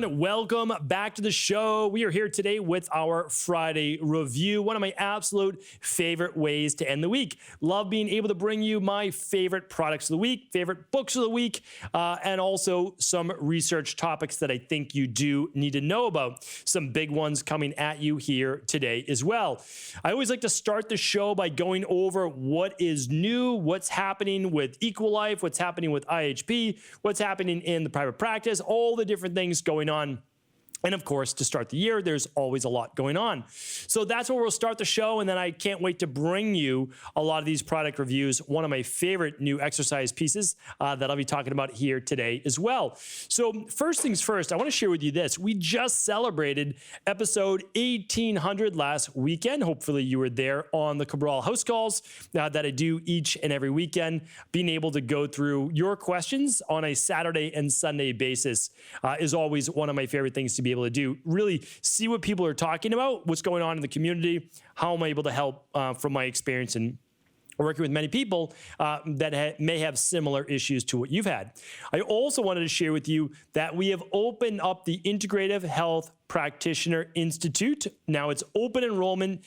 everyone. Welcome back to the show. We are here today with our Friday review, one of my absolute favorite ways to end the week. Love being able to bring you my favorite products of the week, favorite books of the week, and also some research topics that I think you do need to know about. Some big ones coming at you here today as well. I always like to start the show by going over what is new, what's happening with EqualLife, what's happening with IHP, what's happening in the private practice, all the different things going on. And of course, to start the year, there's always a lot going on. So that's where we'll start the show. And then I can't wait to bring you a lot of these product reviews, one of my favorite new exercise pieces that I'll be talking about here today as well. So first things first, I want to share with you this. We just celebrated episode 1800 last weekend. Hopefully you were there on the Cabral house calls that I do each and every weekend. Being able to go through your questions on a Saturday and Sunday basis is always one of my favorite things to be able to do. Really see what people are talking about, what's going on in the community, how am I able to help from my experience and working with many people that may have similar issues to what you've had. I also wanted to share with you that we have opened up the Integrative Health Practitioner Institute. Now it's open enrollment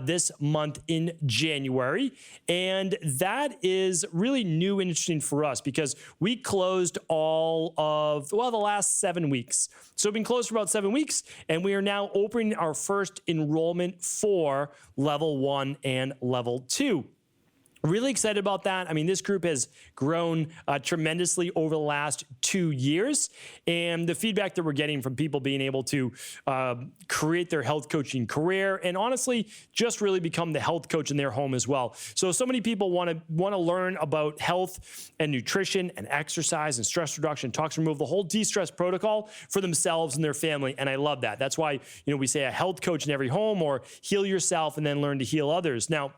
this month in January. And that is really new and interesting for us because we closed all of, well, the last 7 weeks. So we've been closed for about 7 weeks, and we are now opening our first enrollment for level 1 and level 2. Really excited about that. I mean, this group has grown tremendously over the last 2 years, and the feedback that we're getting from people being able to create their health coaching career and honestly just really become the health coach in their home as well. So many people want to learn about health and nutrition and exercise and stress reduction, toxin removal, the whole de-stress protocol for themselves and their family, and I love that. That's why we say a health coach in every home, or heal yourself and then learn to heal others. Now,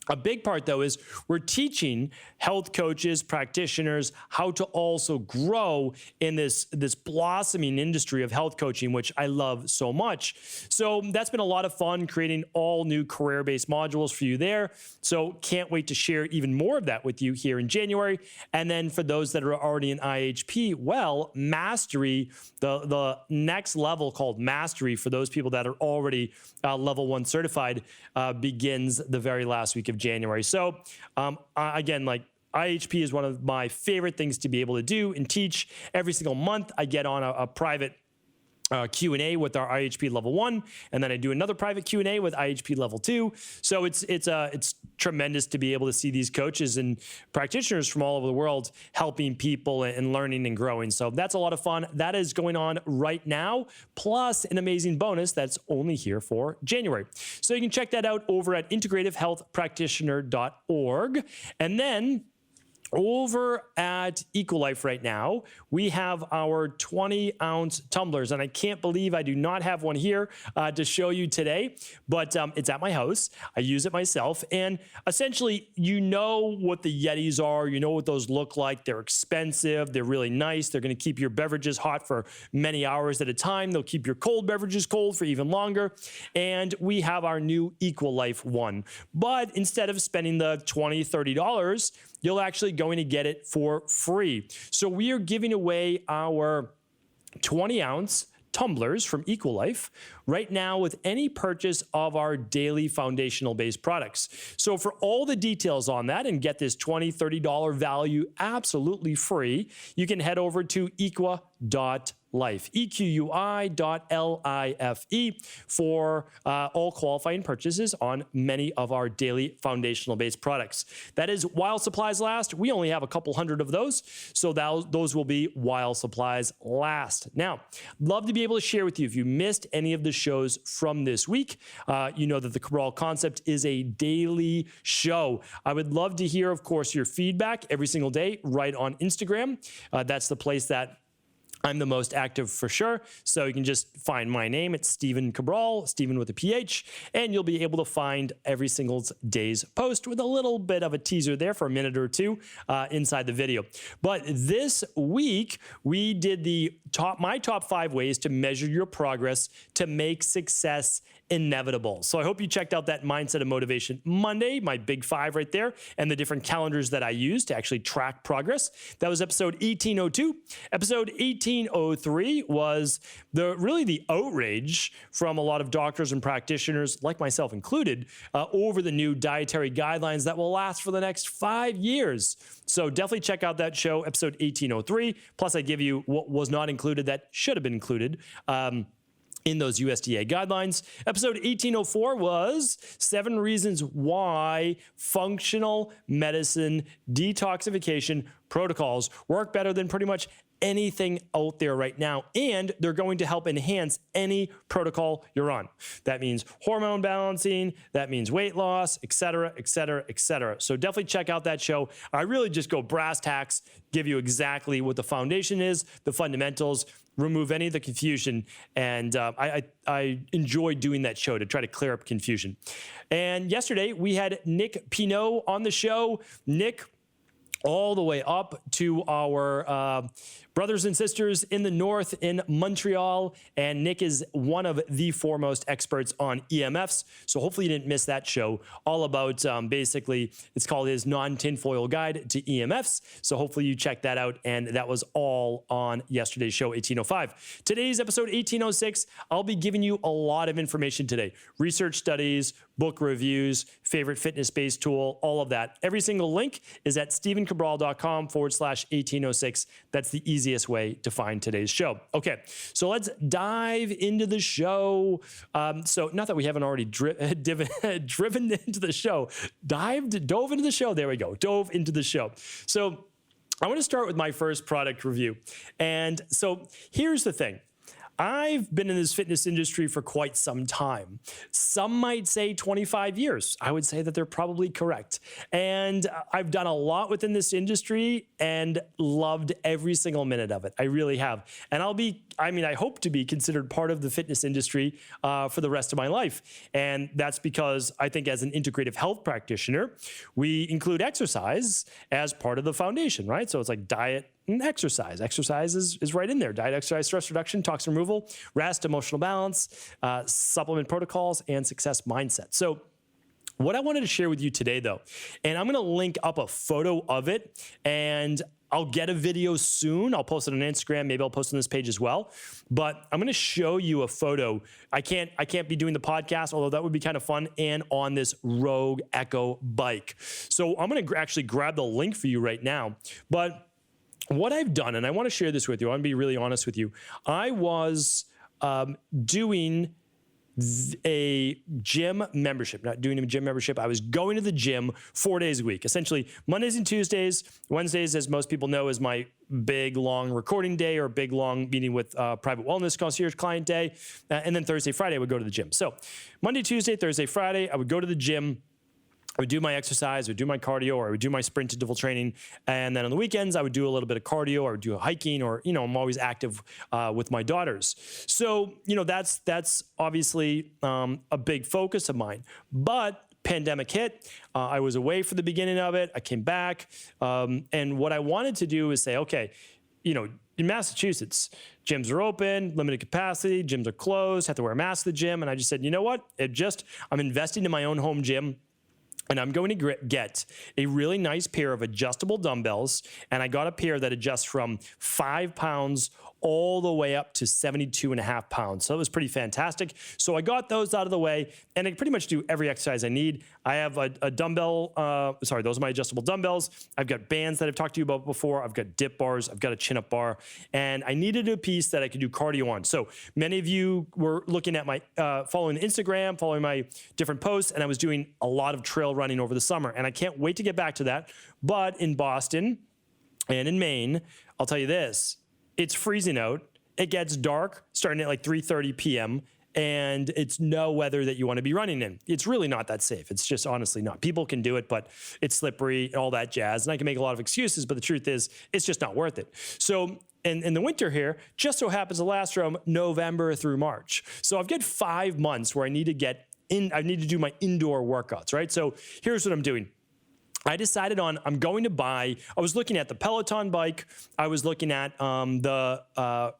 a big part, though, is we're teaching health coaches, practitioners, how to also grow in this blossoming industry of health coaching, which I love so much. So that's been a lot of fun, creating all new career-based modules for you there. So can't wait to share even more of that with you here in January. And then for those that are already in IHP, well, Mastery, the next level called Mastery for those people that are already level 1 certified begins the very last week of January. So again, like IHP is one of my favorite things to be able to do and teach. Every single month I get on a private Q&A with our IHP level 1, and then I do another private Q&A with IHP level 2. So it's tremendous to be able to see these coaches and practitioners from all over the world helping people and learning and growing. So that's a lot of fun. That is going on right now, plus an amazing bonus that's only here for January. So you can check that out over at integrativehealthpractitioner.org. And then over at EqualLife right now, we have our 20-ounce tumblers, and I can't believe I do not have one here to show you today, but it's at my house. I use it myself, and essentially, you know what the Yetis are. You know what those look like. They're expensive. They're really nice. They're going to keep your beverages hot for many hours at a time. They'll keep your cold beverages cold for even longer, and we have our new EqualLife one. But instead of spending the $20, $30, you're actually going to get it for free. So we are giving away our 20-ounce tumblers from EqualLife right now with any purchase of our daily foundational based products. So for all the details on that and get this $20, $30 value absolutely free, you can head over to equi.life, EQUI.LIFE, for all qualifying purchases on many of our daily foundational based products. That is while supplies last. We only have a couple hundred of those, so those will be while supplies last. Now, love to be able to share with you, if you missed any of the shows from this week, you know that the Cabral concept is a daily show. I would love to hear, of course, your feedback every single day right on Instagram. That's the place that I'm the most active for sure. So you can just find my name. It's Stephen Cabral, Stephen with a PH, and you'll be able to find every single day's post with a little bit of a teaser there for a minute or two inside the video. But this week, we did my top 5 ways to measure your progress to make success inevitable. So I hope you checked out that Mindset and Motivation Monday, my big 5 right there, and the different calendars that I use to actually track progress. That was episode 1802. Episode 1803 was really the outrage from a lot of doctors and practitioners, like myself included, over the new dietary guidelines that will last for the next 5 years. So definitely check out that show, episode 1803. Plus, I give you what was not included that should have been included in those USDA guidelines. Episode 1804 was 7 reasons why functional medicine detoxification protocols work better than pretty much anything out there right now, and they're going to help enhance any protocol you're on. That means hormone balancing, that means weight loss, et cetera, et cetera, et cetera. So definitely check out that show. I really just go brass tacks, give you exactly what the foundation is, the fundamentals, remove any of the confusion, and I enjoy doing that show to try to clear up confusion. And yesterday we had Nick Pinault on the show. Nick, all the way up to our brothers and sisters in the north in Montreal. And Nick is one of the foremost experts on EMFs. So hopefully you didn't miss that show, all about basically, it's called his non-tinfoil guide to EMFs. So hopefully you check that out. And that was all on yesterday's show, 1805. Today's episode, 1806, I'll be giving you a lot of information today. Research studies, book reviews, favorite fitness-based tool, all of that. Every single link is at stephencabral.com/1806. That's the easiest way to find today's show. Okay, so let's dive into the show. So not that we haven't already driven into the show, dove into the show. There we go, dove into the show. So I want to start with my first product review. And so here's the thing. I've been in this fitness industry for quite some time. Some might say 25 years. I would say that they're probably correct. And I've done a lot within this industry and loved every single minute of it. I really have. And I hope to be considered part of the fitness industry for the rest of my life. And that's because I think as an integrative health practitioner, we include exercise as part of the foundation, right? So it's like diet and exercise. Exercise is right in there. Diet, exercise, stress reduction, toxin removal, rest, emotional balance, supplement protocols, and success mindset. So what I wanted to share with you today, though, and I'm going to link up a photo of it, and I'll get a video soon. I'll post it on Instagram. Maybe I'll post it on this page as well. But I'm going to show you a photo. I can't be doing the podcast, although that would be kind of fun, and on this Rogue Echo bike. So I'm going to actually grab the link for you right now. But what I've done, and I want to share this with you, I want to be really honest with you. I was doing a gym membership, not doing a gym membership. I was going to the gym 4 days a week, essentially Mondays and Tuesdays. Wednesdays, as most people know, is my big, long recording day or big, long meeting with private wellness concierge client day. And then Thursday, Friday, I would go to the gym. So Monday, Tuesday, Thursday, Friday, I would go to the gym. I would do my exercise, I would do my cardio, or I would do my sprint interval training. And then on the weekends, I would do a little bit of cardio, or I would do hiking, or, I'm always active with my daughters. So, that's obviously a big focus of mine. But pandemic hit, I was away for the beginning of it. I came back. And what I wanted to do is say, okay, in Massachusetts, gyms are open, limited capacity, gyms are closed, have to wear a mask at the gym. And I just said, you know what? I'm investing in my own home gym. And I'm going to get a really nice pair of adjustable dumbbells. And I got a pair that adjusts from 5 pounds all the way up to 72.5 pounds. So it was pretty fantastic. So I got those out of the way, and I pretty much do every exercise I need. I have a dumbbell, those are my adjustable dumbbells. I've got bands that I've talked to you about before. I've got dip bars. I've got a chin-up bar. And I needed a piece that I could do cardio on. So many of you were looking at my, following Instagram, following my different posts, and I was doing a lot of trail running over the summer. And I can't wait to get back to that. But in Boston and in Maine, I'll tell you this, it's freezing out. It gets dark starting at like 3:30 p.m. and it's no weather that you want to be running in. It's really not that safe. It's just honestly not. People can do it, but it's slippery, all that jazz. And I can make a lot of excuses, but the truth is, it's just not worth it. So in the winter here, just so happens to last from November through March. So I've got 5 months where I need to do my indoor workouts, right? So here's what I'm doing. I decided I was looking at the Peloton bike. I was looking at the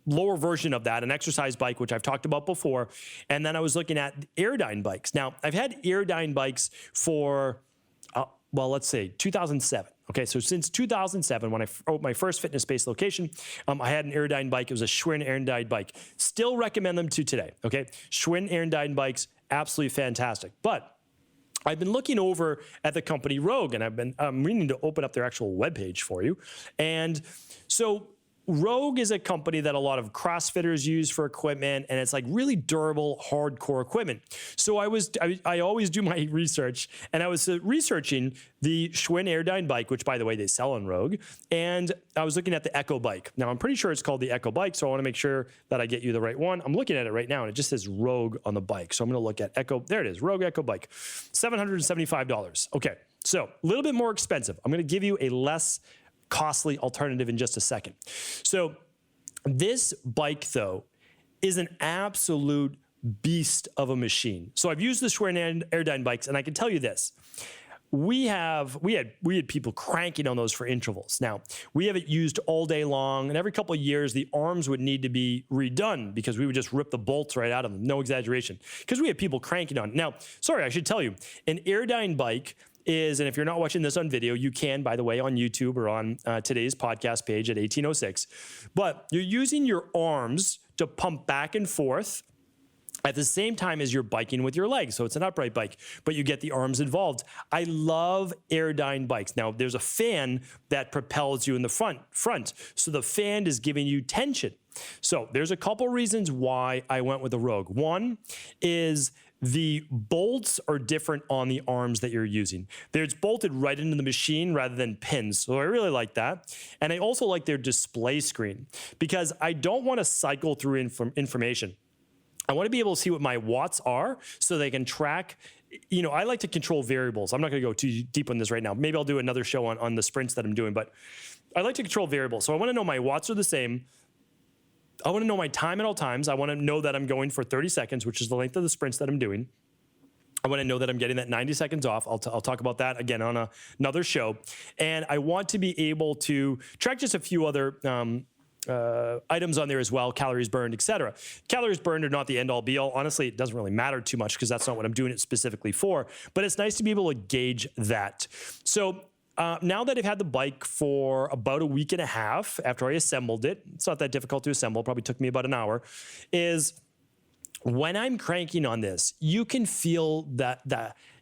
lower version of that, an exercise bike, which I've talked about before. And then I was looking at Airdyne bikes. Now, I've had Airdyne bikes for, well, let's say 2007. Okay, so since 2007, when I wrote my first fitness-based location, I had an Airdyne bike. It was a Schwinn Airdyne bike. Still recommend them to today, okay? Schwinn Airdyne bikes, absolutely fantastic. But I've been looking over at the company Rogue, and I'm meaning to open up their actual webpage for you. And so Rogue is a company that a lot of CrossFitters use for equipment, and it's like really durable, hardcore equipment. So I always do my research, and I was researching the Schwinn Airdyne bike, which by the way, they sell on Rogue. And I was looking at the Echo bike. Now I'm pretty sure it's called the Echo bike. So I want to make sure that I get you the right one. I'm looking at it right now and it just says Rogue on the bike. So I'm going to look at Echo. There it is. Rogue Echo bike, $775. Okay. So a little bit more expensive. I'm going to give you a less costly alternative in just a second. So this bike though is an absolute beast of a machine. So I've used the Schwinn Airdyne bikes, and I can tell you this. We had people cranking on those for intervals. Now, we have it used all day long, and every couple of years, the arms would need to be redone because we would just rip the bolts right out of them. No exaggeration. Because we had people cranking on it. Now, sorry, I should tell you, an Airdyne bike is, and if you're not watching this on video, you can, by the way, on YouTube or on today's podcast page at 1806. But you're using your arms to pump back and forth at the same time as you're biking with your legs. So it's an upright bike, but you get the arms involved. I love Airdyne bikes. Now, there's a fan that propels you in the front. So the fan is giving you tension. So there's a couple reasons why I went with the Rogue. One is the bolts are different on the arms that you're using. It's bolted right into the machine rather than pins. So I really like that. And I also like their display screen because I don't want to cycle through information. I want to be able to see what my watts are so they can track. You know, I like to control variables. I'm not going to go too deep on this right now. Maybe I'll do another show on the sprints that I'm doing, but I like to control variables. So I want to know my watts are the same. I want to know my time at all times. I want to know that I'm going for 30 seconds, which is the length of the sprints that I'm doing. I want to know that I'm getting that 90 seconds off. I'll talk about that again on another show. And I want to be able to track just a few other items on there as well, calories burned, etc. Calories burned are not the end all be all. Honestly, it doesn't really matter too much because that's not what I'm doing it specifically for, but it's nice to be able to gauge that. So now that I've had the bike for about a week and a half after I assembled it, it's not that difficult to assemble, probably took me about an hour, is when I'm cranking on this, you can feel that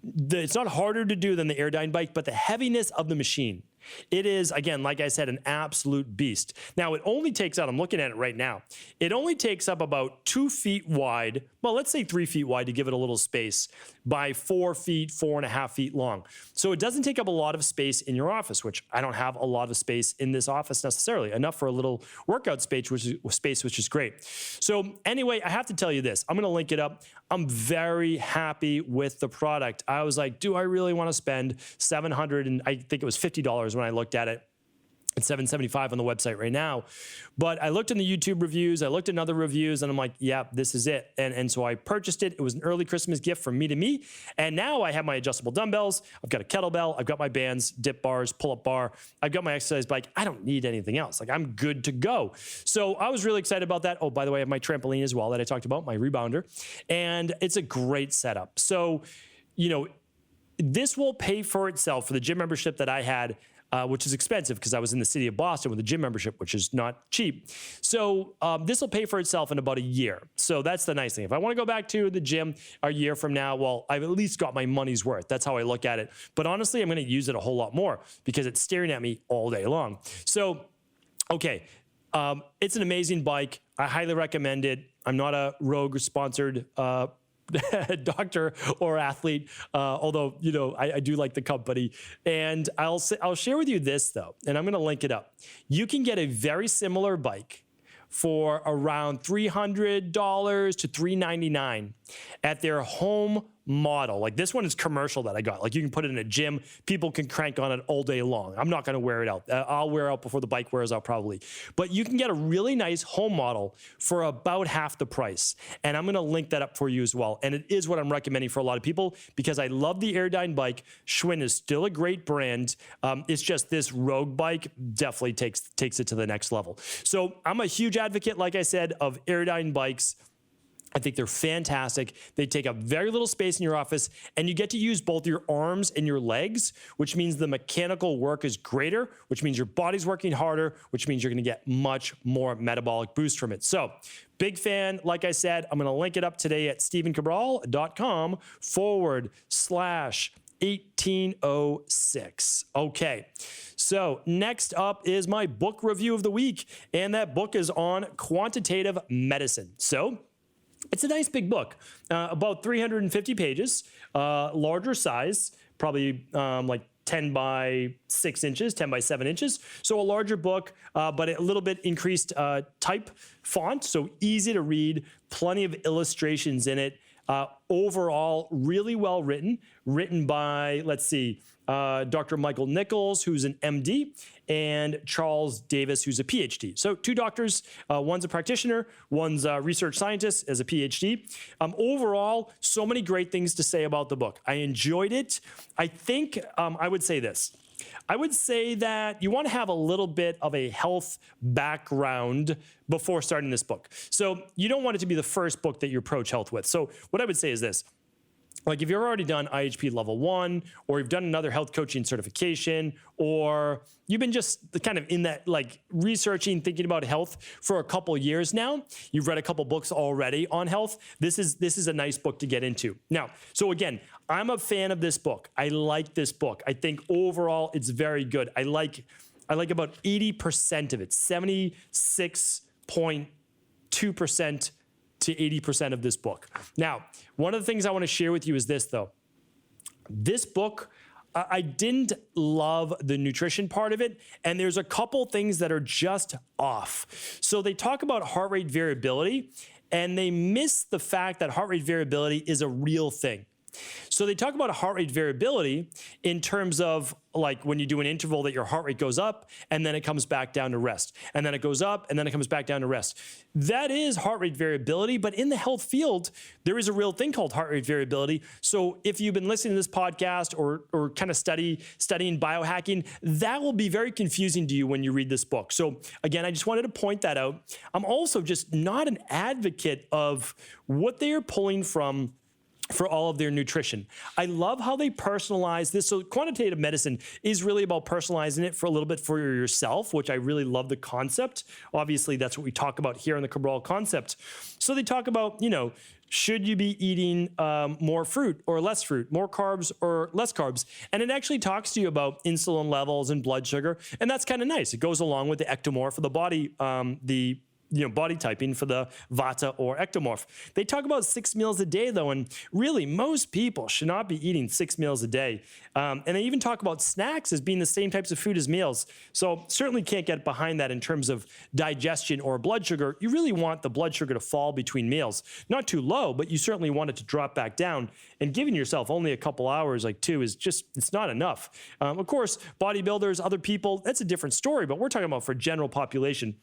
it's not harder to do than the Airdyne bike, but the heaviness of the machine. It is, again, like I said, an absolute beast. Now, it only takes out, I'm looking at it right now, it only takes up about 2 feet wide, well, let's say 3 feet wide to give it a little space, by 4 feet, 4.5 feet long. So it doesn't take up a lot of space in your office, which I don't have a lot of space in this office necessarily, enough for a little workout space, which is great. So anyway, I have to tell you this. I'm going to link it up. I'm very happy with the product. I was like, do I really want to spend $700 and I think it was $50 when I looked at it. It's $775 on the website right now. But I looked in the YouTube reviews, I looked at other reviews, and I'm like, yeah, this is it. And so I purchased it. It was an early Christmas gift from me to me. And now I have my adjustable dumbbells. I've got a kettlebell. I've got my bands, dip bars, pull-up bar. I've got my exercise bike. I don't need anything else. Like, I'm good to go. So I was really excited about that. Oh, by the way, I have my trampoline as well that I talked about, my rebounder. And it's a great setup. So, you know, this will pay for itself for the gym membership that I had, which is expensive because I was in the city of Boston with a gym membership, which is not cheap. So this will pay for itself in about a year. So that's the nice thing. If I want to go back to the gym a year from now, well, I've at least got my money's worth. That's how I look at it. But honestly, I'm going to use it a whole lot more because it's staring at me all day long. So, okay, it's an amazing bike. I highly recommend it. I'm not a Rogue-sponsored doctor or athlete, although, you know, I do like the company. And I'll share with you this though, and I'm going to link it up. You can get a very similar bike for around $300 to $399 at their home model. Like this one is commercial that I got. Like you can put it in a gym. People can crank on it all day long. I'm not going to wear it out. I'll wear it out before the bike wears out probably. But you can get a really nice home model for about half the price. And I'm going to link that up for you as well. And it is what I'm recommending for a lot of people because I love the Airdyne bike. Schwinn is still a great brand. It's just this Rogue bike definitely takes it to the next level. So I'm a huge advocate, like I said, of Airdyne bikes. I think they're fantastic. They take up very little space in your office, and you get to use both your arms and your legs, which means the mechanical work is greater, which means your body's working harder, which means you're going to get much more metabolic boost from it. So big fan. Like I said, I'm going to link it up today at stephencabral.com/1806. Okay, so next up is my book review of the week, and that book is on quantitative medicine. So it's a nice big book, about 350 pages, larger size, probably like 10 by 6 inches, 10 by 7 inches. So a larger book, but a little bit increased type font, so easy to read, plenty of illustrations in it. Overall, really well written by, let's see, Dr. Michael Nichols, who's an MD, and Charles Davis, who's a PhD. So 2 doctors, one's a practitioner, one's a research scientist as a PhD. Overall, so many great things to say about the book. I enjoyed it. I think I would say this. I would say that you want to have a little bit of a health background before starting this book. So you don't want it to be the first book that you approach health with. So what I would say is this. Like if you've already done IHP level 1, or you've done another health coaching certification, or you've been just kind of in that like researching, thinking about health for a couple years now, you've read a couple books already on health, this is a nice book to get into. Now, so again, I'm a fan of this book. I like this book. I think overall it's very good. I like about 80% of it, 76.2% to 80% of this book. Now, one of the things I want to share with you is this, though. This book, I didn't love the nutrition part of it, and there's a couple things that are just off. So they talk about heart rate variability, and they miss the fact that heart rate variability is a real thing. So they talk about heart rate variability in terms of like when you do an interval that your heart rate goes up and then it comes back down to rest. And then it goes up and then it comes back down to rest. That is heart rate variability, but in the health field, there is a real thing called heart rate variability. So if you've been listening to this podcast or kind of studying biohacking, that will be very confusing to you when you read this book. So again, I just wanted to point that out. I'm also just not an advocate of what they are pulling from for all of their nutrition. I love how they personalize this. So quantitative medicine is really about personalizing it for a little bit for yourself, which I really love the concept. Obviously, that's what we talk about here in the Cabral concept. So they talk about, should you be eating more fruit or less fruit, more carbs or less carbs? And it actually talks to you about insulin levels and blood sugar. And that's kind of nice. It goes along with the ectomorph of the body, body typing for the Vata or ectomorph. They talk about 6 meals a day, though, and really most people should not be eating 6 meals a day. And they even talk about snacks as being the same types of food as meals. So certainly can't get behind that in terms of digestion or blood sugar. You really want the blood sugar to fall between meals. Not too low, but you certainly want it to drop back down. And giving yourself only a couple hours, like 2, is just, it's not enough. Of course, bodybuilders, other people, that's a different story, but we're talking about for general population.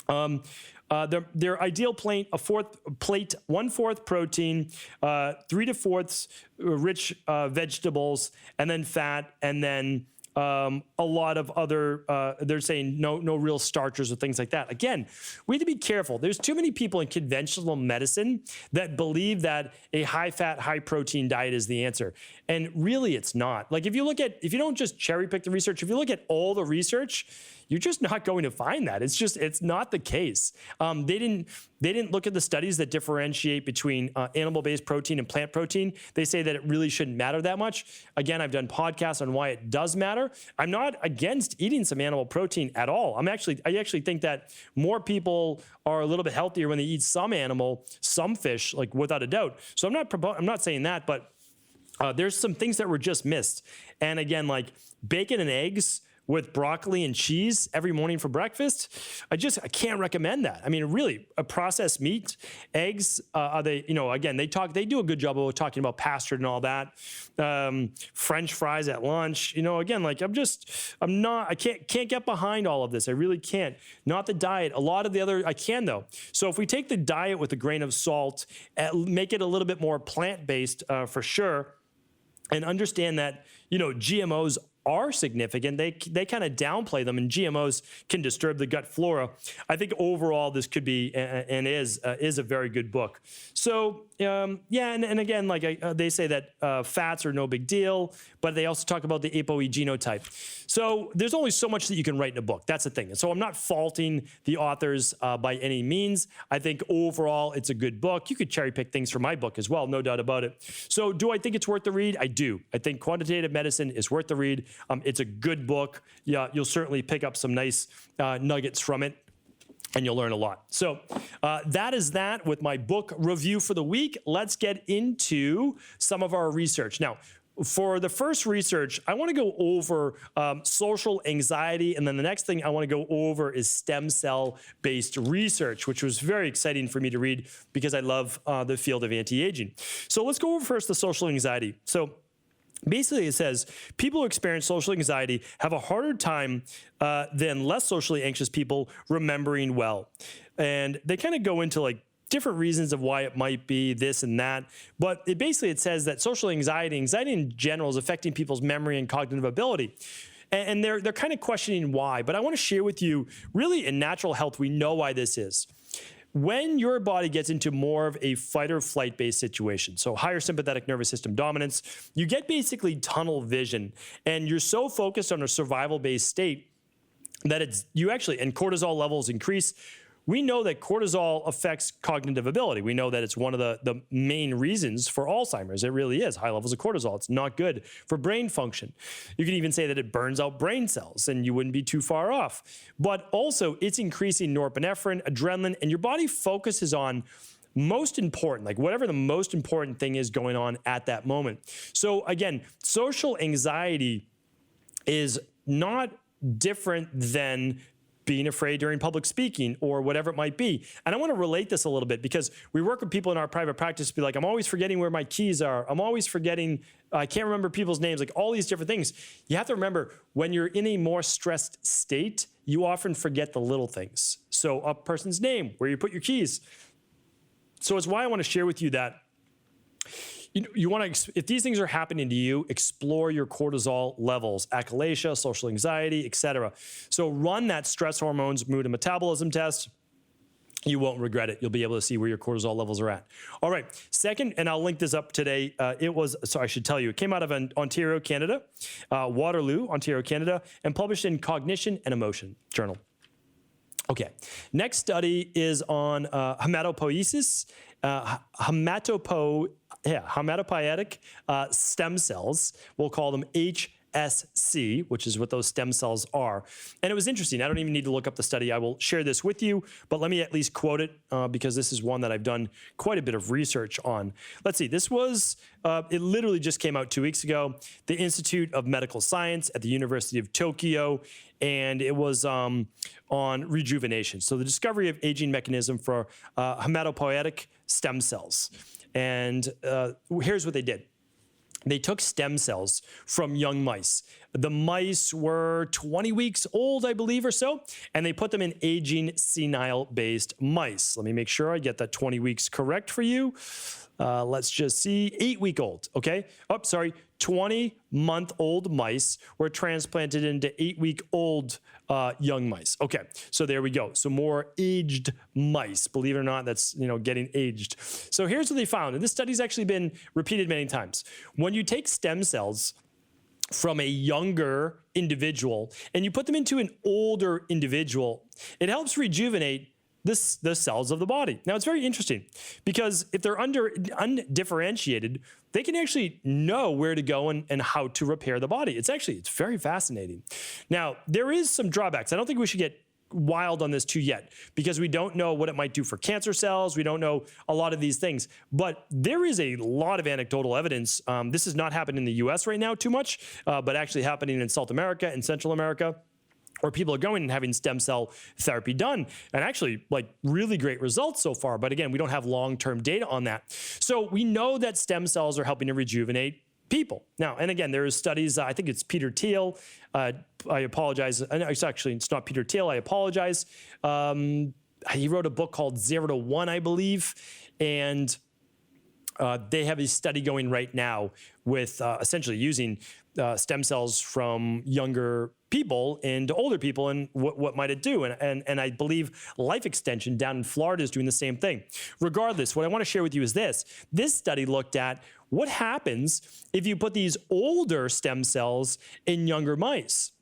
Their ideal plate, 1/4 protein, 3 to 4 rich vegetables, and then fat, and then a lot of other, they're saying no real starches or things like that. Again, we have to be careful. There's too many people in conventional medicine that believe that a high-fat, high-protein diet is the answer. And really, it's not. Like if you don't just cherry pick the research, if you look at all the research, you're just not going to find that. It's not the case. They didn't look at the studies that differentiate between animal-based protein and plant protein. They say that it really shouldn't matter that much. Again, I've done podcasts on why it does matter. I'm not against eating some animal protein at all. I actually think that more people are a little bit healthier when they eat some animal, some fish, like without a doubt. So I'm not saying that, but there's some things that were just missed. And again, like bacon and eggs with broccoli and cheese every morning for breakfast, I can't recommend that. I mean, really, a processed meat, eggs, again, they do a good job of talking about pastured and all that. French fries at lunch, again, like I can't get behind all of this. I really can't. Not the diet. A lot of the other, I can though. So if we take the diet with a grain of salt, make it a little bit more plant-based for sure, and understand that, GMOs are significant. They kind of downplay them, and GMOs can disturb the gut flora. I think overall this could be and is a very good book. So and again, like they say that fats are no big deal, but they also talk about the ApoE genotype. So there's only so much that you can write in a book. That's the thing. So I'm not faulting the authors by any means. I think overall it's a good book. You could cherry pick things from my book as well, no doubt about it. So do I think it's worth the read? I do. I think Quantitative Medicine is worth the read. It's a good book. Yeah, you'll certainly pick up some nice nuggets from it, and you'll learn a lot. So that is that with my book review for the week. Let's get into some of our research. Now, for the first research, I want to go over social anxiety, and then the next thing I want to go over is stem cell-based research, which was very exciting for me to read because I love the field of anti-aging. So let's go over first the social anxiety. So basically, it says people who experience social anxiety have a harder time than less socially anxious people remembering well. And they kind of go into like different reasons of why it might be this and that. But it says that social anxiety in general is affecting people's memory and cognitive ability. And they're kind of questioning why. But I want to share with you, really in natural health, we know why this is. When your body gets into more of a fight or flight based situation, so higher sympathetic nervous system dominance, you get basically tunnel vision, and you're so focused on a survival based state that and cortisol levels increase. We know that cortisol affects cognitive ability. We know that it's one of the main reasons for Alzheimer's. It really is. High levels of cortisol. It's not good for brain function. You can even say that it burns out brain cells, and you wouldn't be too far off. But also, it's increasing norepinephrine, adrenaline, and your body focuses on most important, like whatever the most important thing is going on at that moment. So again, social anxiety is not different than being afraid during public speaking or whatever it might be. And I want to relate this a little bit because we work with people in our private practice to be like, I'm always forgetting where my keys are. I'm always forgetting, I can't remember people's names, like all these different things. You have to remember, when you're in a more stressed state, you often forget the little things. So a person's name, where you put your keys. So it's why I want to share with you that you want to, if these things are happening to you, explore your cortisol levels, achalasia, social anxiety, etc. So run that stress hormones, mood, and metabolism test. You won't regret it. You'll be able to see where your cortisol levels are at. All right. Second, and I'll link this up today. I should tell you, it came out of Ontario, Canada, Waterloo, Ontario, Canada, and published in Cognition and Emotion Journal. Okay. Next study is on hematopoiesis, hematopoietic stem cells. We'll call them HSC, which is what those stem cells are. And it was interesting. I don't even need to look up the study. I will share this with you, but let me at least quote it because this is one that I've done quite a bit of research on. Let's see. This was, it literally just came out 2 weeks ago, the Institute of Medical Science at the University of Tokyo, and it was on rejuvenation. So the discovery of aging mechanism for hematopoietic stem cells. And here's what they did. They took stem cells from young mice. The mice were 20 weeks old, I believe, or so, and they put them in aging senile-based mice. Let me make sure I get that 20 weeks correct for you. Let's just see, 8-week-old, okay? 20-month-old mice were transplanted into 8-week-old young mice. Okay, so there we go. So more aged mice. Believe it or not, that's, getting aged. So here's what they found, and this study's actually been repeated many times. When you take stem cells from a younger individual and you put them into an older individual, it helps rejuvenate the cells of the body. Now, it's very interesting because if they're undifferentiated, they can actually know where to go and how to repair the body. It's very fascinating. Now, there is some drawbacks. I don't think we should get wild on this too yet, because we don't know what it might do for cancer cells. We don't know a lot of these things, but there is a lot of anecdotal evidence. This is not happening in the US right now too much, but actually happening in South America and Central America, where people are going and having stem cell therapy done, and actually like really great results so far. But again, we don't have long-term data on that. So we know that stem cells are helping to rejuvenate people. Now, and again, there is studies, I think it's Peter Thiel. I apologize. It's not Peter Thiel. I apologize. He wrote a book called 0 to 1, I believe. And they have a study going right now with essentially using stem cells from younger people into older people, and what might it do? And I believe Life Extension down in Florida is doing the same thing. Regardless, what I want to share with you is this. This study looked at what happens if you put these older stem cells in younger mice.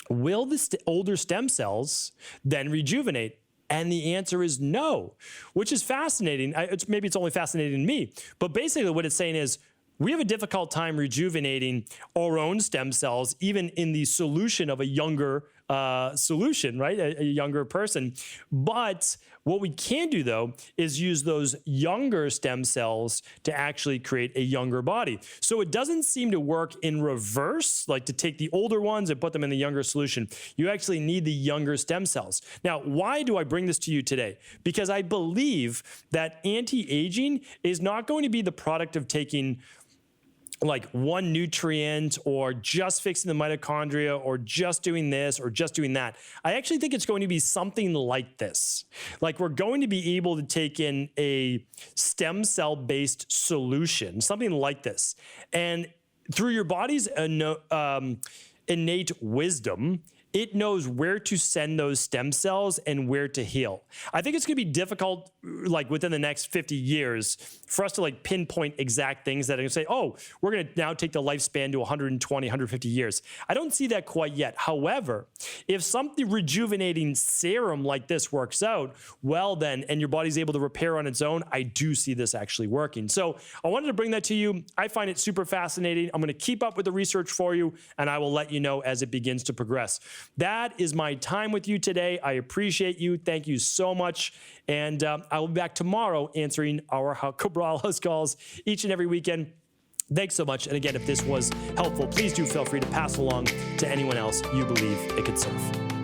Will the older stem cells then rejuvenate? And the answer is no, which is fascinating. Maybe it's only fascinating to me, but basically what it's saying is we have a difficult time rejuvenating our own stem cells, even in the solution of a younger solution, right? A younger person. But what we can do, though, is use those younger stem cells to actually create a younger body. So it doesn't seem to work in reverse, like to take the older ones and put them in the younger solution. You actually need the younger stem cells. Now, why do I bring this to you today? Because I believe that anti-aging is not going to be the product of taking like one nutrient or just fixing the mitochondria or just doing this or just doing that. I actually think it's going to be something like this. Like we're going to be able to take in a stem cell based solution, something like this. And through your body's innate wisdom, it knows where to send those stem cells and where to heal. I think it's going to be difficult, like within the next 50 years, for us to like pinpoint exact things that are going to say, oh, we're going to now take the lifespan to 120, 150 years. I don't see that quite yet. However, if something rejuvenating serum like this works out, well then, and your body's able to repair on its own, I do see this actually working. So I wanted to bring that to you. I find it super fascinating. I'm going to keep up with the research for you, and I will let you know as it begins to progress. That is my time with you today. I appreciate you. Thank you so much. And I will be back tomorrow answering our Cabral house calls each and every weekend. Thanks so much. And again, if this was helpful, please do feel free to pass along to anyone else you believe it could serve.